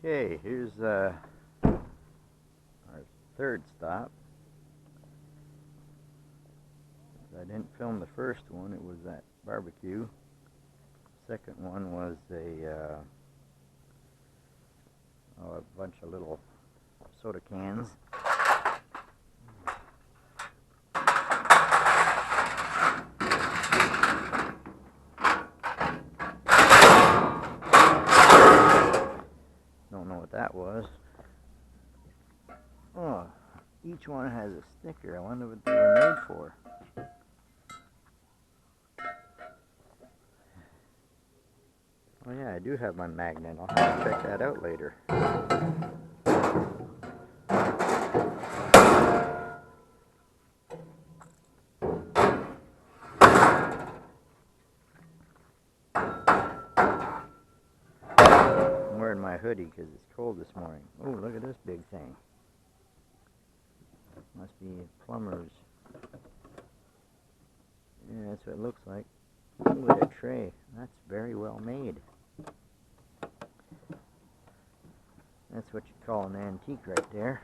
Okay, here's our third stop. I didn't film the first one, it was that barbecue. Second one was a bunch of little soda cans. Don't know what that was. Oh, each one has a sticker. I wonder what they were made for. Oh yeah, I do have my magnet. I'll have to check that out later. I'm wearing my hoodie because it's cold this morning. Oh, look at this big thing. Must be Plumber's. Yeah, that's what it looks like. Look at a tray. That's very well made. That's what you call an antique right there.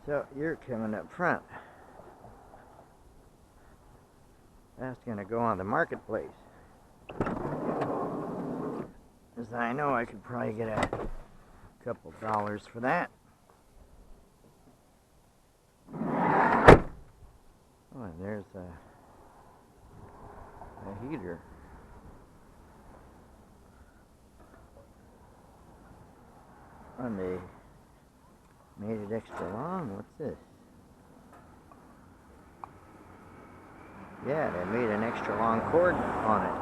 So you're coming up front. That's going to go on the marketplace. As I know, I could probably get a couple dollars for that. Oh, and there's a heater. And they made it extra long. What's this? Yeah, they made an extra long cord on it.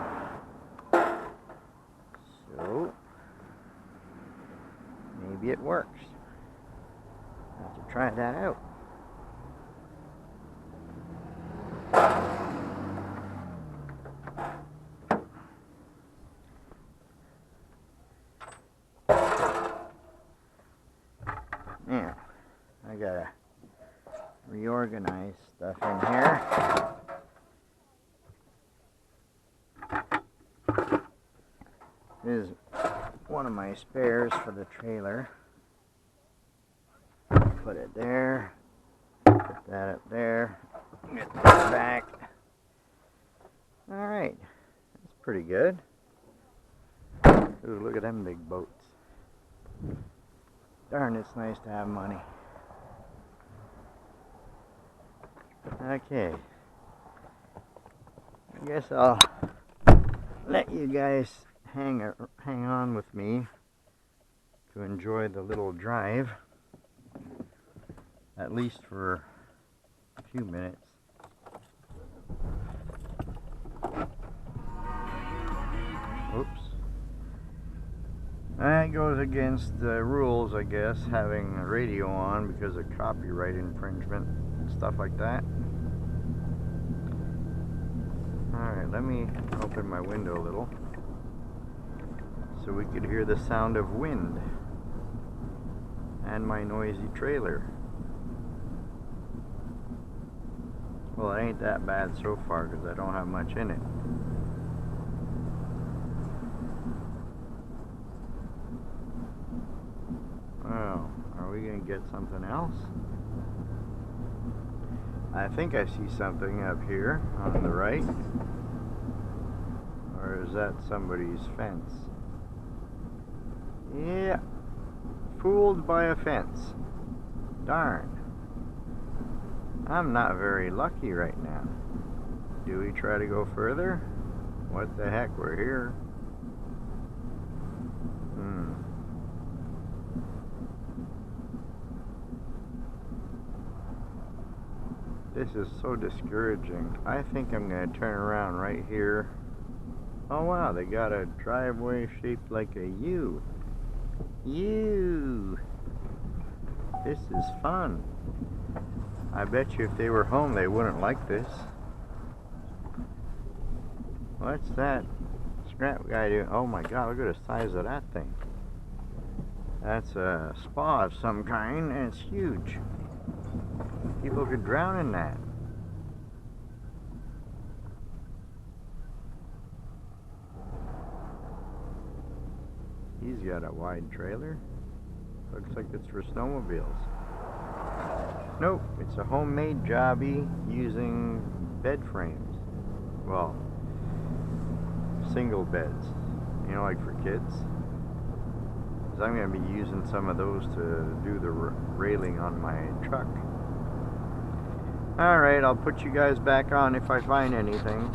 So maybe it works. I'll have to try that out. Now, I gotta reorganize stuff in here. This is one of my spares for the trailer. Put it there. Put that up there. Get that back. Alright. That's pretty good. Ooh, look at them big boats. Darn, it's nice to have money. Okay. I guess I'll let you guys hang on with me to enjoy the little drive, at least for a few minutes. Oops. That goes against the rules, I guess, having a radio on because of copyright infringement and stuff like that. Alright, let me open my window a little so we could hear the sound of wind and my noisy trailer. Well, it ain't that bad so far because I don't have much in it. Oh, are we going to get something else? I think I see something up here on the right. Or is that somebody's fence? Yeah. Fooled by a fence. Darn. I'm not very lucky right now. Do we try to go further? What the heck, we're here. This is so discouraging. I think I'm going to turn around right here. Oh wow, they got a driveway shaped like a U. U. This is fun. I bet you if they were home they wouldn't like this. What's that scrap guy doing? Oh my god, look at the size of that thing. That's a spa of some kind and it's huge. People could drown in that. He's got a wide trailer. Looks like it's for snowmobiles. Nope, it's a homemade jobby using bed frames. Well, single beds, you know, like for kids. Because I'm going to be using some of those to do the railing on my truck. Alright, I'll put you guys back on if I find anything.